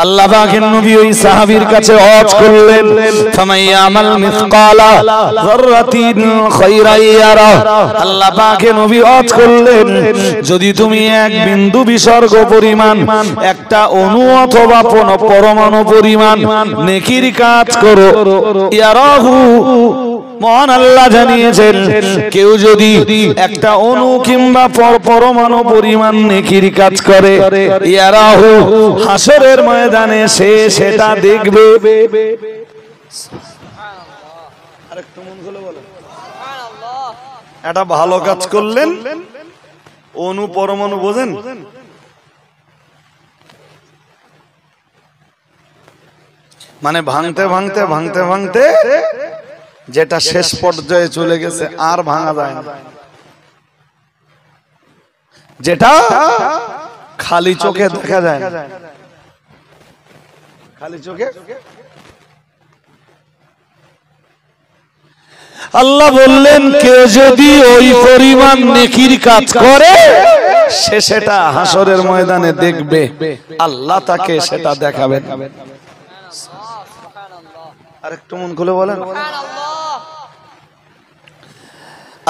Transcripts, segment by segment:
আল্লাহ পাকের নবী ওই সাহাবীর কাছে ওয়াজ করলেন, ফামাইয়ামাল মিসকালা যাররাতিন খায়রান ইয়ারা। আল্লাহ পাকের নবী ওয়াজ করলেন, যদি তুমি এক বিন্দু বিসর্গ পরিমাণ, একটা অণু অথবা পরমাণু পরিমাণ নেকির কাজ করো, ইয়ারাহু, মহান আল্লাহ জানিয়েছেন, কেউ যদি একটা অণু কিংবা পরমাণু পরিমাণ নেকির কাজ করে, ইয়ারাহু, হাসরের ময়দানে সে সেটা দেখবে। আরেকটু মন খুলে বলো। এটা ভালো কাজ করলেন, অণু পরমাণু বোঝেন, মানে ভাঙতে ভাঙতে ভাঙতে ভাঙতে যেটা শেষ পর্যায়ে চলে গেছে আর ভাঙা যায় না, যেটা খালি চোখে দেখা যায় না, খালি চোখে। আল্লাহ বললেন, কেউ যদি ওই পরিমাণ নেকির কাজ করে, সে সেটা হাসরের ময়দানে দেখবে, আল্লাহ তাকে সেটা দেখাবেন। আরেকটু মন খুলে বলেন।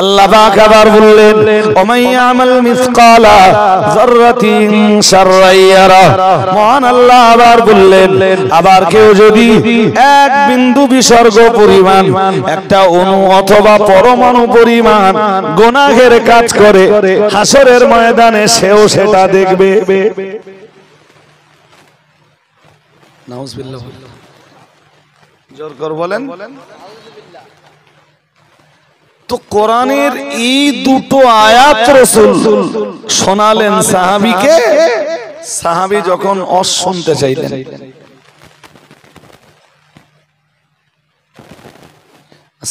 আল্লাহ পাক আবার বললেন, ওমাইয়ামাল মিসকালা যাররাতিন শাররান ইয়ারা। মহান আল্লাহ আবার বললেন, আবার কেউ যদি এক বিন্দু বিসর্গ পরিমাণ, একটা অণু অথবা পরমাণু পরিমাণ গুনাহের কাজ করে, হাসরের ময়দানে সেও সেটা দেখবে। নাউজুবিল্লাহ, জোর করে বলেন। তো কোরআনের এই দুটো আয়াত রাসূল শোনালেন সাহাবীকে। সাহাবী যখন শুনতে চাইলেন,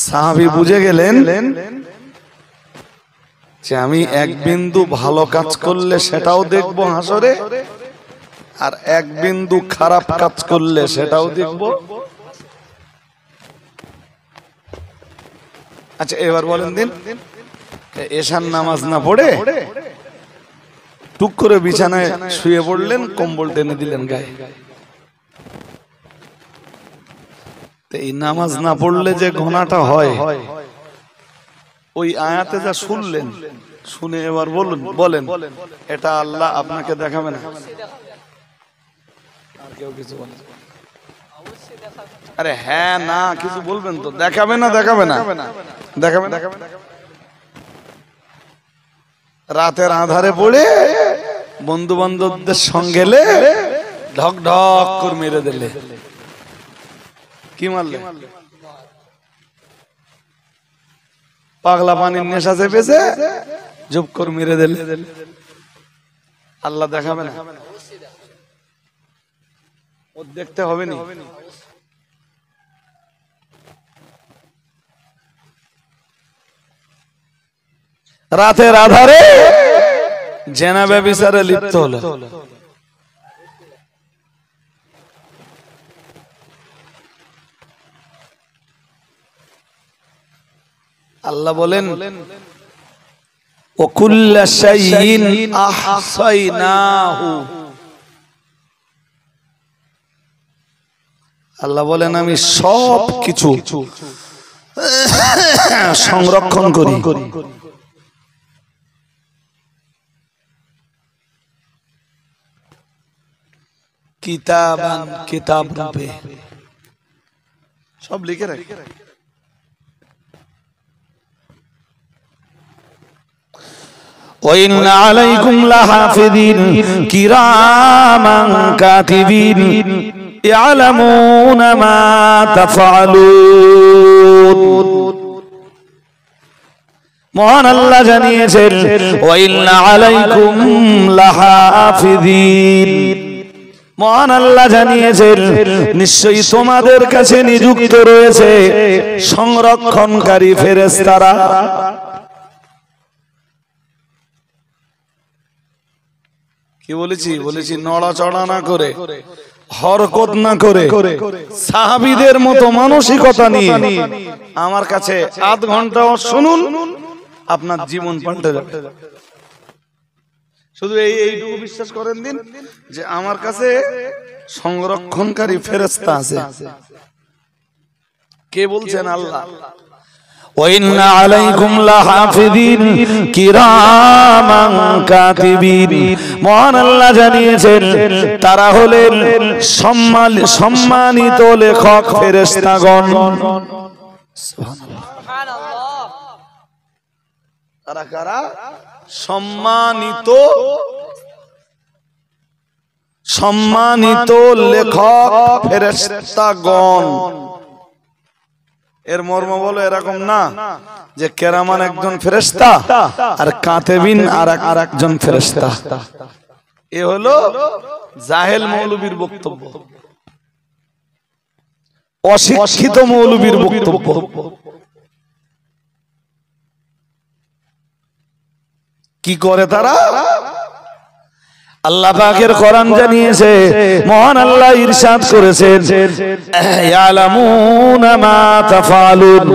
সাহাবী বুঝে গেলেন যে আমি এক বিন্দু ভালো কাজ করলে সেটাও দেখবো হাসরে, আর এক বিন্দু খারাপ কাজ করলে সেটাও দেখবো। আচ্ছা এবার বলেন দিন, এশার নামাজ না পড়ে টুক করে বিছানায় শুয়ে পড়লেন, কম্বল টেনে দিলেন গায়ে, এই নামাজ না পড়লে যে গুনাহটা হয়, ওই আয়াতে যা শুনলেন, শুনে এবার বলেন এটা আল্লাহ আপনাকে দেখাবে না? আর কেউ কিছু বলে? আরে হ্যাঁ না কিছু বলবেন তো, দেখাবে না? দেখাবে না? দেখাবে না? রাতের আধারে পড়ে বন্ধু বান্ধবদের সঙ্গে ঢক ঢক করে মেরে দিলে, কি মারলে? পাগলা পানির নেশা চেপেছে, জব করে মেরে দিলে, আল্লাহ দেখাবে না? ও দেখতে হবে না? রাতের আধারে জেনা ব্যভিচারে লিপ্ত হলো, আল্লাহ বলেন ওয়াকুল্লা শাইইন আহসাইনাহু। আল্লাহ বলেন আমি সব কিছু সংরক্ষণ করি, কিতাবান, কিতাব রূপে সব লিখে রাখি। وَإِنَّ عَلَيْكُمْ لَحَافِظِينَ كِرَامًا كَاتِبِينَ يَعْلَمُونَ مَا تَفْعَلُونَ। মহান আল্লাহ জানিয়েছেন وَإِنَّ عَلَيْكُمْ لَحَافِظِينَ। মহান আল্লাহ জানিয়েছেন নিশ্চয়ই তোমাদের কাছে নিযুক্ত রয়েছে সংরক্ষণকারী ফেরেশতারা। কি বলেছি নড়াচড়া না করে, হরকত না করে, সাহাবীদের মতো মানসিকতা নিয়ে আমার কাছে আধ ঘন্টা শুনুন, আপনার জীবন পাল্টে যাবে। শুধু এইটুকু বিশ্বাস করেন দিন যে আমার কাছে সংরক্ষণকারী ফেরেশতা আছে। কে বলছেন? আল্লাহ। وَإِنَّ عَلَيْكُمْ لَحَافِظِينَ كِرَامًا كَاتِبِينَ মহান আল্লাহ জানিয়েছেন তারা হলেন সম্মানিত লেখক ফেরেশতাগণ। সুবহানাল্লাহ। তারা কারা? সম্মানিত লেখক ফেরেশতাগণ। এর মর্ম বলো এরকম না যে কেরামান একজন ফেরেশতা আর কাতেবিন আর একজন ফেরেশতা। এ হলো জাহেল মৌলবীর বক্তব্য, অশিক্ষিত মৌলবীর বক্তব্য। কি করে তারা? আল্লাহ পাকের কোরআন জানিয়েছে, মহান আল্লাহ ইরশাদ করেছেন ইয়ালামুনা মা তাফআলুন।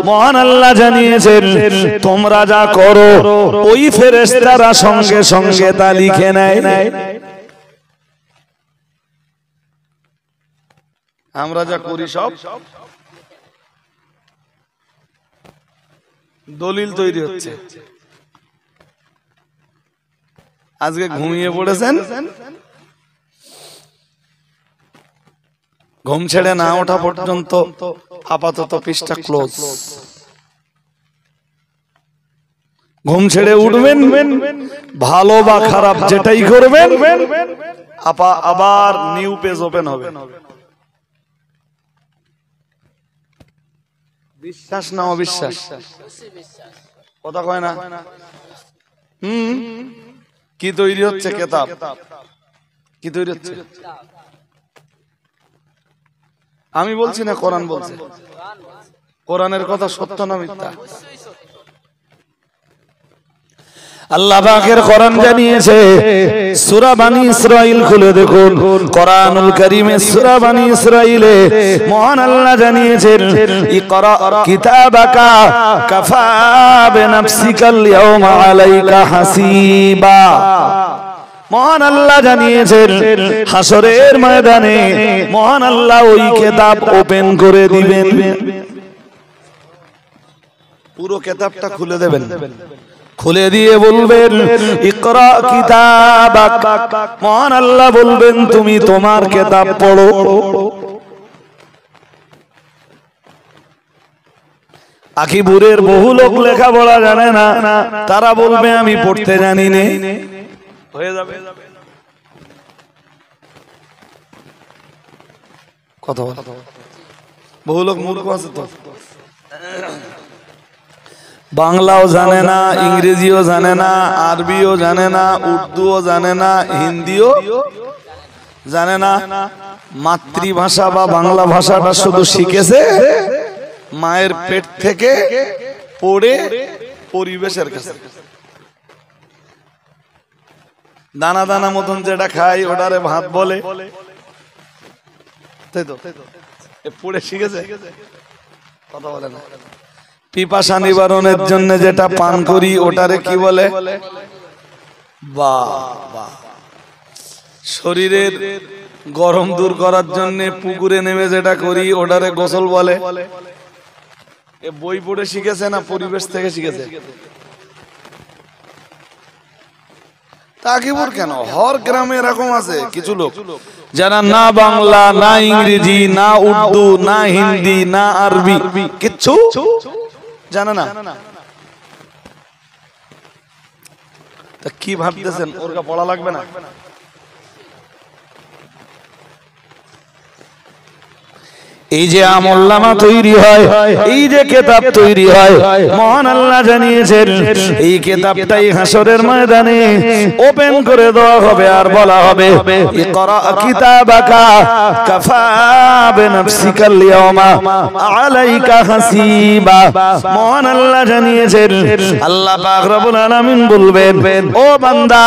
মহান আল্লাহ জানিয়েছেন তোমরা যা করো ওই ফেরেশতারা সঙ্গে সঙ্গে তা লিখে নেয়। আমরা যা করি সব দলিল তৈরি হচ্ছে। আজকে ঘুমিয়ে পড়েছেন, ঘুম ছেড়ে না ওঠা পর্যন্ত আপাতত পৃষ্ঠা ক্লোজ। ঘুম ছেড়ে উঠবেন, ভালো বা খারাপ যেটাই করবেন আবার নিউ পেজ ওপেন হবে। বিশ্বাস না অবিশ্বাস? কথা কয় না? কি তৈরি হচ্ছে? কিতাব কি তৈরি হচ্ছে? আমি বলছি না, কোরআন বলছে। কোরআনের কথা সত্য না মিথ্যা? আল্লাহ পাকের কোরআন জানিয়েছে, সূরা বানী ইসরাঈল খুলে দেখুন, কোরআনুল কারীমে সূরা বানী ইসরাঈলে মহান আল্লাহ জানিয়েছেন ইকরা কিতাবাকা কাফা বিনাফসিকাল ইয়াওমা আলাইকা হাসিবা। মহান আল্লাহ জানিয়েছেন হাসরের ময়দানে মহান আল্লাহ ওই কিতাব ওপেন করে দিবেন, পুরো কিতাবটা খুলে দেবেন, খুলে দিয়ে বলবেন ইকরা কিতাবাক। মহান আল্লাহ বলবেন তুমি তোমার কিতাব পড়ো। আকিবুরের বহু লোক লেখাপড়া জানে না, তারা বলবে আমি পড়তে জানি না, হয়ে যাবে। কথা বল, বহু লোক মূর্খ আছে তো, বাংলাও জানে না, ইংরেজিও জানে না, আরবিও জানে না, উর্দুও জানে না, হিন্দিও জানে না। মাতৃভাষা বা বাংলা ভাষাটা শুধু শিখেছে মায়ের পেট থেকে পড়ে পরিবেশের কাছে। দানা দানা মতন যেটা খাই ওটারে ভাত বলে, তাই তো? পড়ে শিখেছে, কথা বলে না। পিপাসা নিবারণের জন্য যেটা পান করি ওটারে কি বলে? বাহ। শরীরের গরম দূর করার জন্য পুকুরে নেমে যেটা করি ওটারে গোসল বলে। এ বই পড়ে শিখেছে না পরিবেশ থেকে শিখেছে? তাকিবুর কেন? হর গ্রামে এরকম আছে কিছু লোক যারা না বাংলা, না ইংরেজি, না উর্দু, না হিন্দি, না আরবি কিচ্ছু জানে না। তা কি ভাবতেছেন ওর পড়া লাগবে না? এই যে আমলনামা তৈরি হয়, এই যে কিতাব তৈরি হয়, মহান আল্লাহ জানিয়েছেন এই কিতাবটাই হাসরের ময়দানে ওপেন করে দেওয়া হবে আর বলা হবে ইকরা কিতাবাকা কাফা বিনাফসিকাল ইয়াওমা আলাইকা হাসিবা। মহান আল্লাহ জানিয়েছেন আল্লাহ পাক রব্বুল আলামিন বলবেন ও বান্দা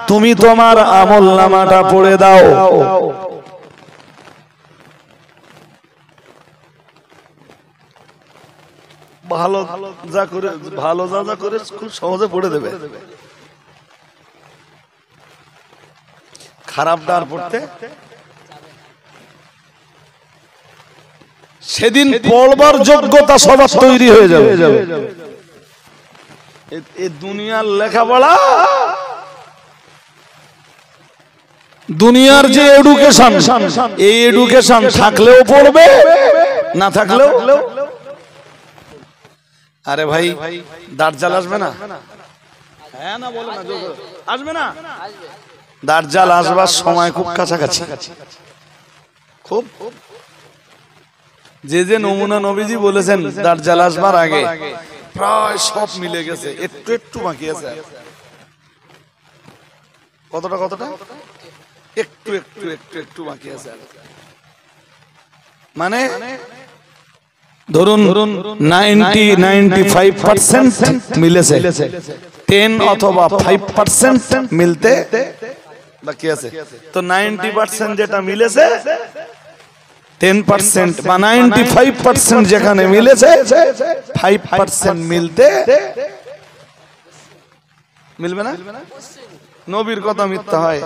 তুমি তোমার আমলনামাটা পড়ে দাও। ভালো যা করে খুব সহজে পড়ে দেবে, খারাপটা আর পড়তে সেদিন পড়বার যোগ্যতা সবার তৈরি হয়ে যাবে। এই দুনিয়ার লেখাপড়া, দুনিয়ার যে এডুকেশন, এই এডুকেশন থাকলেও পড়বে, না থাকলেও। আরে ভাই দার্জাল আসবে না? হ্যাঁ না বলো না, আসবে না? দার্জাল আসবার সময় খুব কাছাকাছি, খুব। যে যে নমুনা নবীজি বলেছেন দার্জাল আসবার আগে প্রায় সব মিলে গেছে, একটু একটু বাকি আছে। কতটা কতটা? একটু একটু একটু একটু বাকি আছে। মানে ধরুন 90-95% মিলেছে, 10 অথবা 5% মিলতে বাকি আছে। তো 90% যেটা মিলেছে, 10% বা 95% যেখানে মিলেছে, 5% মিলতে মিলবে না। নবীর কথা মিথ্যা হয়?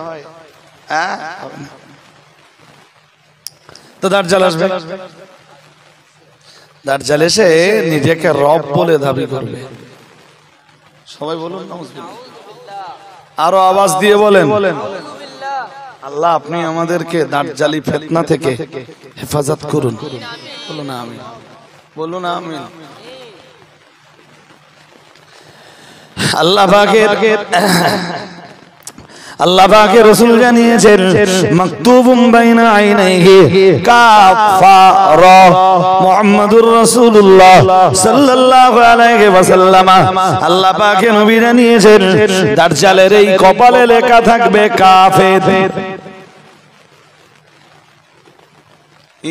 তো দার্জাল আসবে, দার্জাল এসে নিজেকে রব বলে দাবি করবে। সবাই বলুন নাউজুবিল্লাহ। আরো আওয়াজ দিয়ে বলেন আল্লাহ আপনি আমাদেরকে দার্জালি ফিতনা থেকে হেফাজত করুন। বলুন আমিন, বলুন আমিন। আল্লাহ পাকের রাসূল জানিয়েছেন মাকতুবুম বাইনা আইনাইহি কাফারা মুহাম্মাদুর রাসূলুল্লাহ সাল্লাল্লাহু আলাইহি ওয়াসাল্লাম। আল্লাহ পাকের নবী জানিয়েছেন দার্জালের এই কপালে লেখা থাকবে কাফের।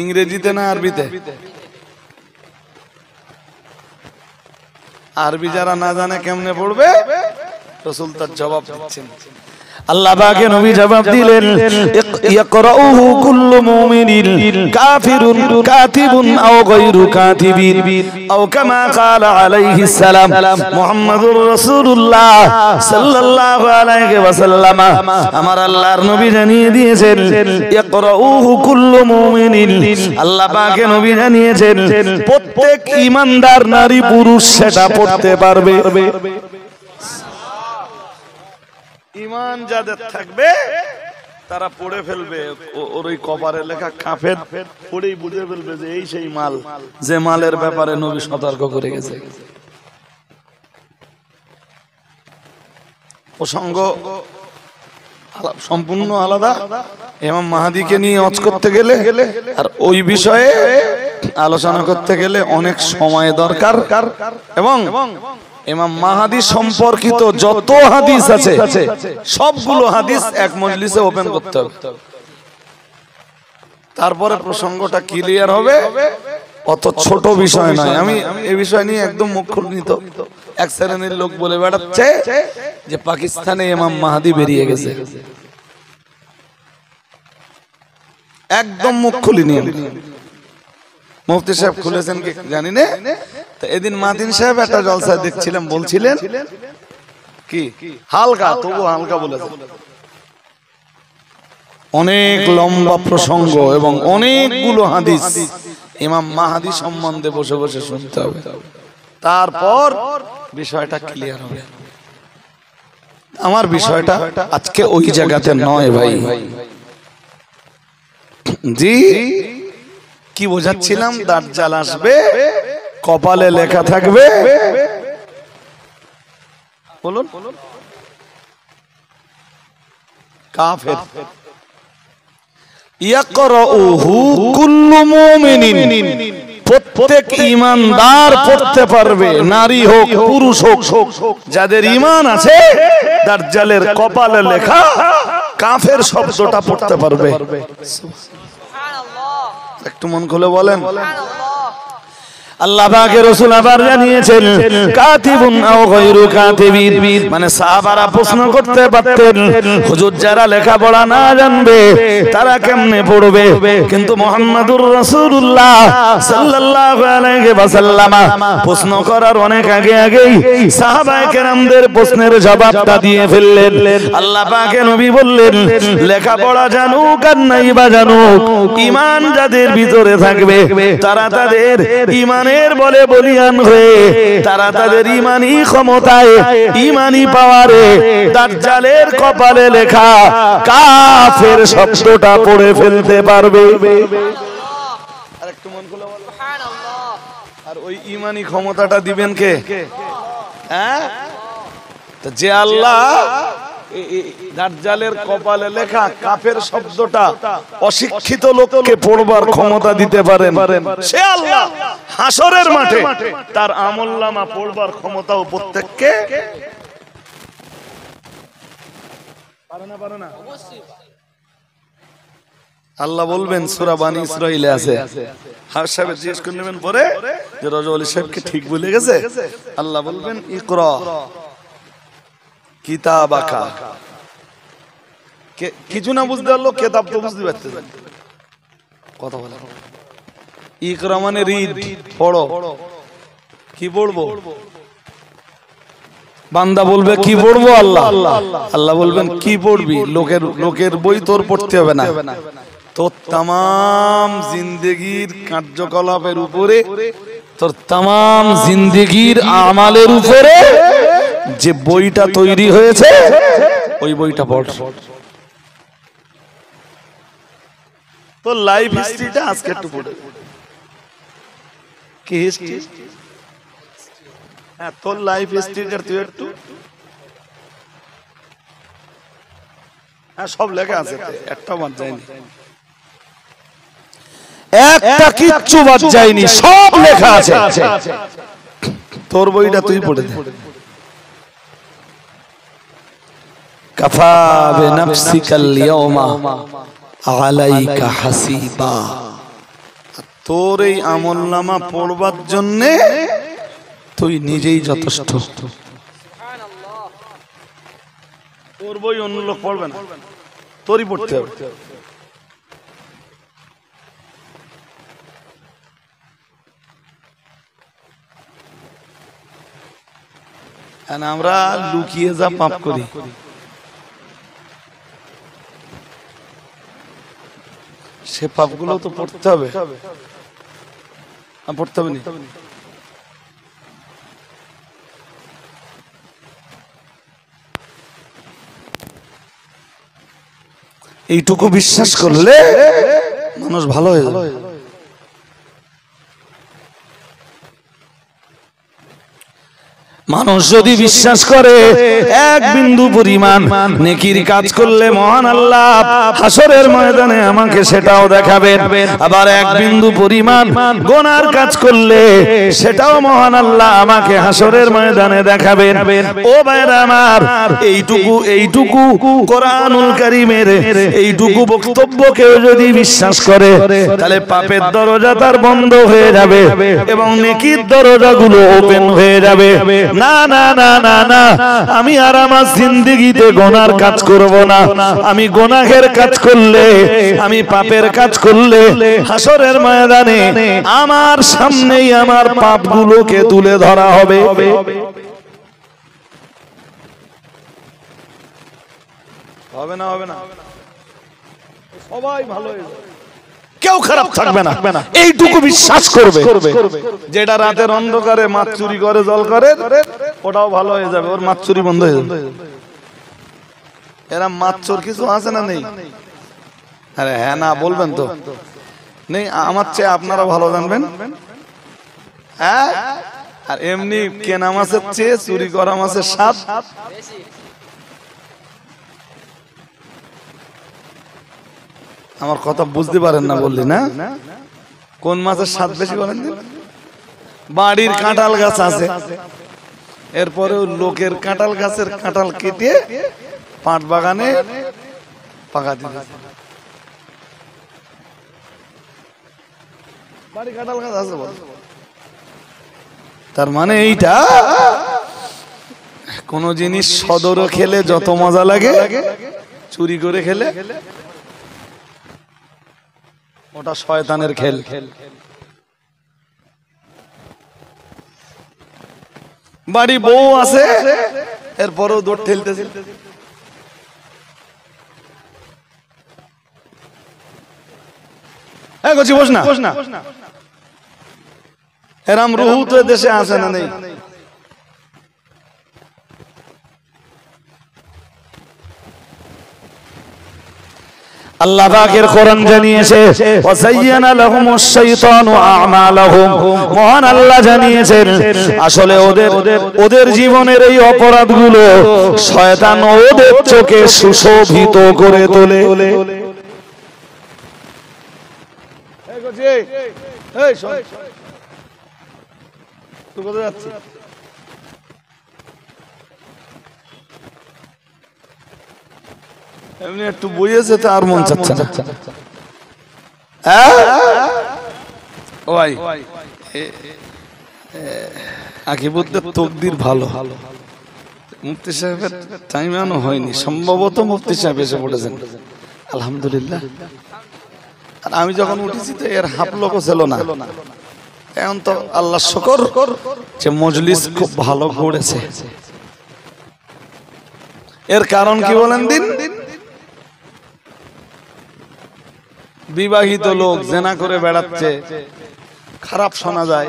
ইংরেজিতে না আরবিতে? আরবি যারা না জানে কেমনে পড়বে? রাসূল তার জবাব দিচ্ছেন। আল্লাহ পাকের নবী জবাব দিলেন ইয়াকরাউহু কুল্লু মুমিনিন কাফিরুন কাতিবুন আও গায়রু কাতিবিন আও কামা ক্বালা আলাইহিস সালাম মুহাম্মাদুর রাসূলুল্লাহ সাল্লাল্লাহু আলাইহি ওয়াসাল্লাম। আমার আল্লাহর নবী জানিয়ে দিয়েছেন ইয়াকরাউহু কুল্লু মুমিনিন। আল্লাহ পাকের নবী জানিয়েছেন প্রত্যেক ঈমানদার নারী পুরুষ সেটা পড়তে পারবে। ঈমান যাদের থাকবে তারা পড়ে ফেলবে, ওর ওই কপারে লেখা কাফের পড়েই বুঝে ফেলবে যে এই সেই মাল, যে মালের ব্যাপারে নবী সতর্ক করে গেছে। প্রসঙ্গ সম্পূর্ণ আলাদা। ইমাম মাহদীকে নিয়ে ওয়াজ করতে গেলে আর ওই বিষয়ে আলোচনা করতে গেলে অনেক সময় দরকার, এবং ইমাম মাহদী সম্পর্কিত যত হাদিস আছে সবগুলো হাদিস এক মজলিসে ওপেন করতে হবে, তারপরে প্রসঙ্গটা ক্লিয়ার হবে। অত ছোট বিষয় নয়। আমি এই বিষয় নিয়ে একদম মুখ খুলিত। এক শ্রেণীর লোক বলে বেড়াচ্ছে যে পাকিস্তানে ইমাম মাহদী বেরিয়ে গেছে, একদম মুখ খুলিনি। মুফতি সাহেব খুলেছেন কি জানি না। তো এদিন মাদিন সাহেব একটা জলসায় দেখছিলাম, বলছিলেন কি হালকা, তবু হালকা বলেছেন। অনেক লম্বা প্রসঙ্গ এবং অনেকগুলো হাদিস ইমাম মাহদী সম্বন্ধে বসে বসে শুনতে হবে, তারপর বিষয়টা ক্লিয়ার হবে। আমার বিষয়টা আজকে ওই জায়গাতে নয় ভাই। জি কি বোঝাচ্ছিলাম? দাজ্জাল আসবে, কপালে লেখা থাকবে, বলুন কাফের। ইয়াকরাউহু কুল্লু মুমিনিন, প্রত্যেক ঈমানদার পড়তে পারবে, নারী হোক পুরুষ হোক। যাদের ঈমান আছে দাজ্জালের কপালে লেখা কাফের শব্দটা পড়তে পারবে। একটু মন খুলে বলেন। আল্লাহ পাকের রাসূল আবার জানিয়েছেন কাতিবুন আও গায়রু কাতিবিন, মানে সাহাবারা প্রশ্ন করতে পারতেন হুজুর যারা লেখাপড়া না জানবে তারা কেমনে পড়বে, কিন্তু মুহাম্মাদুর রাসূলুল্লাহ সাল্লাল্লাহু আলাইহি ওয়াসাল্লাম প্রশ্ন করার অনেক আগেই সাহাবায়ে কেরামদের প্রশ্নের জবাবটা দিয়ে ফেললেন। আল্লাহ পাকের নবী বললেন লেখাপড়া জানুক আর নাই বা জানুক, ঈমান যাদের ভিতরে থাকবে তারা তাদের ঈমানের বলে বলিয়ান হয়ে তারা তাদের ঈমানি ক্ষমতায় ঈমানি পাওয়ারে দাজ্জালের কপালে লেখা কাফের শব্দটা পড়ে ফেলতে পারবে। আরেকটু মন খুলে বলো সুবহানাল্লাহ। আর ওই ঈমানি ক্ষমতাটা দিবেন কে? হ্যাঁ, তো যে আল্লাহ দাজ্জালের কপালে লেখা কাফের শব্দটা অশিক্ষিত লোককে পড়বার ক্ষমতা দিতে পারেন, সে আল্লাহ হাসরের মাঠে তার আমলনামা পড়বার ক্ষমতাও প্রত্যেককে পারে না? আল্লাহ বলবেন সূরা বানী ইসরাঈলে আছে, হাফেজ সাহেব জিজ্ঞেস করে নেবেন পরে যে রাজা আলী সাহেবকে ঠিক বলে গেছে। আল্লাহ বলবেন ইকরা কিতাবাকা, কিছু না বুঝতে পারলো কিতাব তো বুঝতে পারছে, কথা বলে ইকরা মানে রিড, পড়ো। কি পড়বো? বান্দা বলবে কি পড়বো? আল্লাহ বলবেন কি পড়বি? লোকের বই তোর পড়তে হবে না, তোর তামাম জিন্দেগির কার্যকলাপের উপরে, তোর তামাম জিন্দেগির আমালের উপরে যে বইটা তৈরি হয়েছে ওই বইটা পড়। তোর লাইফ হিস্ট্রিটা আজকে একটু পড়ে। কি হিস্ট্রি? হ্যাঁ, তোর লাইফ হিস্ট্রিটা তুই একটু, হ্যাঁ সব লেখা আছে, একটা বাদ যায়নি, একটা কিচ্ছু বাদ যায়নি, সব লেখা আছে। তোর বইটা তুই পড়ে দে। কাফা বিনাফসিকাল ইয়াওমা আলাইকা হাসিবা, তোর এই আমলনামা পড়বার জন্য তুই নিজেই যথেষ্ট। সুবহানাল্লাহ। তোর বই অন্য লোক পড়বে না, তোরই পড়তে হবে। আমরা লুকিয়ে যা পাপ করি, সে পাপগুলো তো পড়তে হবে, পড়তে হবে না। এইটুকু বিশ্বাস করলে মানুষ ভালো হয়ে যাবে। মানুষ যদি বিশ্বাস করে এক বিন্দু পরিমাণ নেকির কাজ করলে মহান আল্লাহ হাসরের ময়দানে আমাকে সেটাও দেখাবেন, আবার এক বিন্দু পরিমাণ গুনার কাজ করলে সেটাও মহান আল্লাহ আমাকে হাসরের ময়দানে দেখাবেন। ও ভাইরা আমার, এইটুকু কোরআনুল কারীমের এইটুকু বক্তব্য কেউ যদি বিশ্বাস করে তাহলে পাপের দরজা তার বন্ধ হয়ে যাবে এবং নেকির দরজাগুলো ওপেন হয়ে যাবে। না না না না না, আমি আর আমার জিন্দেগিতে গুনার কাজ করব না। আমি গুনাহের কাজ করলে, আমি পাপের কাজ করলে হাসরের ময়দানে আমার সামনেই আমার পাপগুলোকে তুলে ধরা হবে। হবে না? হবে না? সবাই ভালো হয়ে যাবে, কেউ খারাপ থাকবে না, এইটুকু বিশ্বাস করবে। যেটা রাতের অন্ধকারে মাছ চুরি করে জল করে ওটাও ভালো হয়ে যাবে, ওর মাছ চুরি বন্ধ হয়ে যাবে। এরা মাছ চোর কিছু আছে না? নেই? আরে হ্যাঁ না বলবেন তো? নেই? আমার চেয়ে আপনারা ভালো জানবেন। হ্যাঁ, আর এমনি কেনা মাছের চেয়ে চুরি করা মাছের স্বাদ বেশি। আমার কথা বুঝতে পারেন না বললি না? কোন মাছের স্বাদ বেশি বলেন? বাড়ির কাঁঠাল গাছ আছে, এরপরে লোকের কাঁঠাল গাছের কাঁঠাল কেটে পাট বাগানে পাকা দিতে। বাড়ি কাঁঠাল গাছ আছে বল, তার মানে এইটা কোন জিনিস সদরে খেলে যত মজা লাগে চুরি করে খেলে ওটা শয়তানের খেল। বাড়ি বউ আছে এরপরেও দৌড় ঠেলতেছে। বস না এরাম রুহু তো দেশে আছে না নেই? আল্লাহ পাকের কোরআন জানিয়েছে ওয়াসাইয়ানা লাহুমুশ শাইতানু আ'মালাহুম, মহান আল্লাহ জানিয়েছেন আসলে ওদের জীবনের এই অপরাধগুলো শয়তান ওদের চোখে সুশোভিত করে তোলে। এই শোন তুই কোথায় যাচ্ছিস? এমনি একটু বইয়েছে তো আর মন চাচ্ছে না। আকিবুদ্দের তকদির ভালো, মুফতি সাহেবের টাইম আনো হয়নি, সম্ভবত মুফতি সাহেব এসে পড়েছেন আলহামদুলিল্লাহ। আর আমি যখন উঠেছি তো এর হাফ লোকও ছিল না। এখন তো আল্লাহ শুকর যে মজলিস খুব ভালো করেছে। এর কারণ কি বলেন দিন? বিবাহিত লোক জেনা করে বেড়াচ্ছে, খারাপ শোনা যায়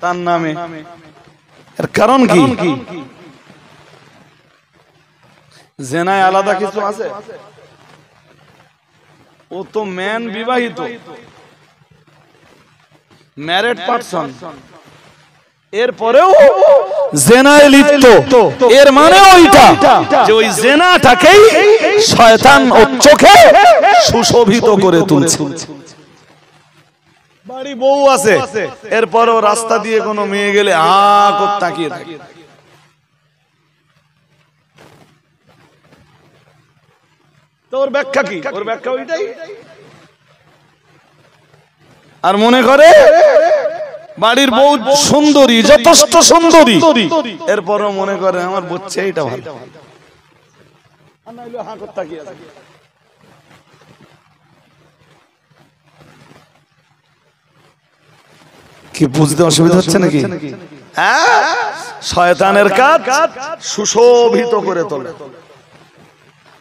তার নামে। এর কারণ কি? জেনায় আলাদা কিছু আছে? ও তো ম্যান বিবাহিত, ম্যারিড পারসন, এরপরেও জেনায় লিপ্ত। এর মানে ওইটা যে ওই জেনাটাকেই শয়তান ওর চোখে সুশোভিত করে তুলছে। বাড়ি বউ আছে এরপরও রাস্তা দিয়ে কোনো মেয়ে গেলে তাকিয়ে থাকে। তোর ব্যাখ্যা কি? ওর ব্যাখ্যা ওইটাই। আর মনে করে বাড়ির বউ সুন্দরী, যথেষ্ট সুন্দরী, এরপরও মনে করে আমার বলছে এইটা ভালো। কি বুঝতে অসুবিধা হচ্ছে নাকি? শয়তানের কাজ সুশোভিত করে তোলে,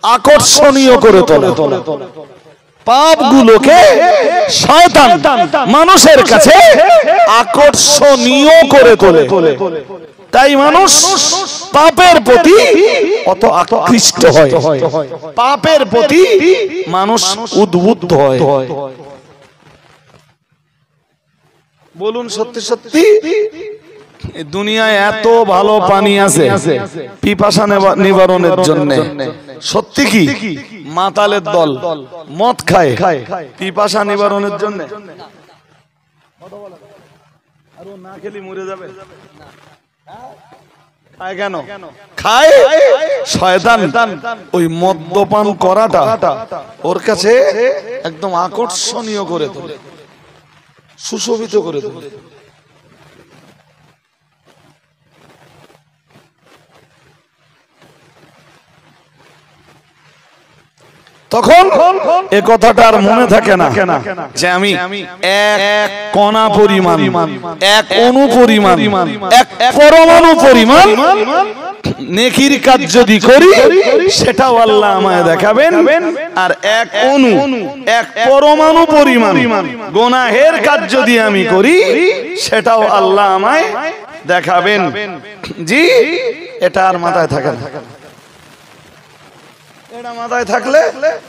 আকর্ষণীয় করে তোলে। পাপগুলোকে শয়তান মানুষের কাছে আকর্ষণীয় করে তোলে। তাই মানুষ পাপের প্রতি অত আকৃষ্ট হয়, পাপের প্রতি মানুষ উদ্বুদ্ধ হয়। বলুন সত্যি সত্যি দুনিয়ায় এত ভালো পানি আছে পিপাসা নিবারণের জন্য, সত্যি কি মাতালের দল মদ খায় পিপাসা নিবারণের জন্য? আর ও না খেলে মরে যাবে? খায় কেন? খায় শয়তান ওই মদ্যপান করাটা ওর কাছে একদম আকর্ষণীয় করে তোলে, সুশোভিত করে তোলে। তখন এ কথাটা আর মনে থাকে না যে আমি এক কণা পরিমাণ, এক অণু পরিমাণ, এক পরমাণু পরিমাণ নেকির কাজ যদি করি সেটাও আল্লাহ আমায় দেখাবেন, আর এক অণু, এক পরমাণু পরিমাণ গুনাহের কাজ যদি আমি করি সেটাও আল্লাহ আমায় দেখাবেন। জি, এটা আর মাথায় থাকে না। এটা মাথায় থাকলে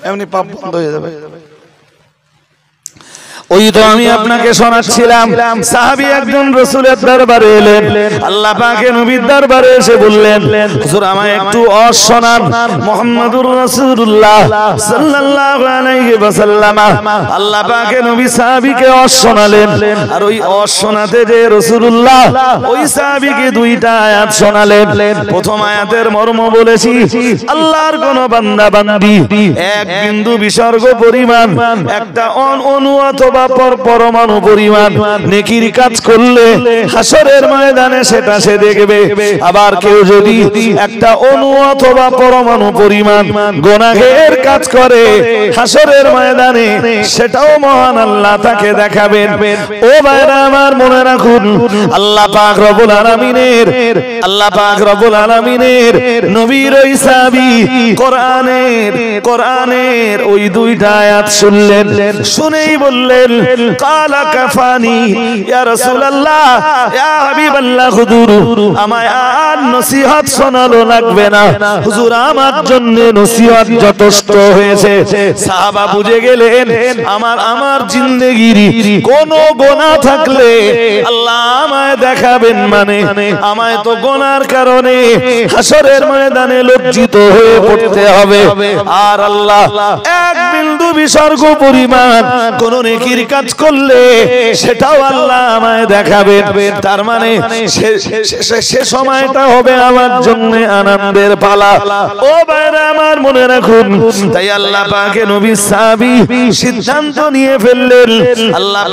এমনি পাপ বন্ধ হয়ে যাবে। ওই তো আমি আপনাকে শোনাচ্ছিলাম, সাহাবী একজন রাসূলের দরবারে এলেন, আল্লাহ পাকের নবীর দরবারে এসে বললেন, হুজুর আমায় একটু ওয়াজ শোনান। মুহাম্মদুর রাসূলুল্লাহ সাল্লাল্লাহু আলাইহি ওয়াসাল্লাম আল্লাহ পাকের নবী সাহাবীকে ওয়াজ শোনালেন। আর ওই ওয়াজ শোনাতে যে রাসূলুল্লাহ ওই সাহাবীকে দুইটা আয়াত শোনালেন। প্রথম আয়াতের মর্ম বলেছি, আল্লাহর কোন বান্দা বান্দি এক বিন্দু বিসর্গ পরিমাণ একটা অণু অথবা পরমাণু পরিমাণ নেকির কাজ করলে হাসরের ময়দানে সেটা সে দেখবে। আবার কেউ যদি একটা অণু অথবা পরমাণু পরিমাণ গুনাহের কাজ করে হাসরের ময়দানে সেটাও মহান আল্লাহ তাকে দেখাবেন। ও ভাইরা আমার, মনে রাখুন আল্লাহ পাক রব্বুল আলামিনের নবীর ওই সাহাবী কোরআনের ওই দুইটা আয়াত শুনলেন, শুনেই বললেন কালা কাফানি ইয়া রাসূলুল্লাহ, ইয়া হাবিবাল্লাহ, হুজুর আমায় আর নসিহত শোনানো লাগবে না, হুজুর আমার জন্য নসিহত যথেষ্ট হয়েছে। সাহাবা বুঝে গেলেন আমার জিন্দেগির কোনো গোনা থাকলে আল্লাহ আমায় দেখাবেন, মানে আমায় তো গোনার কারণে হাসরের ময়দানে লজ্জিত হয়ে পড়তে হবে। আর আল্লাহ এক বিন্দু বিসর্গ পরিমাণ কোন নেকির কাজ করলে সেটাও আল্লাহ আমায় দেখাবেন। তার মানে সে সময়টা হবে আমার জন্য আনন্দের পালা। ও ভাইরা আমার, মনে রাখুন তাই আল্লাহ পাকে নবী সাহাবী সিদ্ধান্ত নিয়ে ফেললেন। আল্লাহ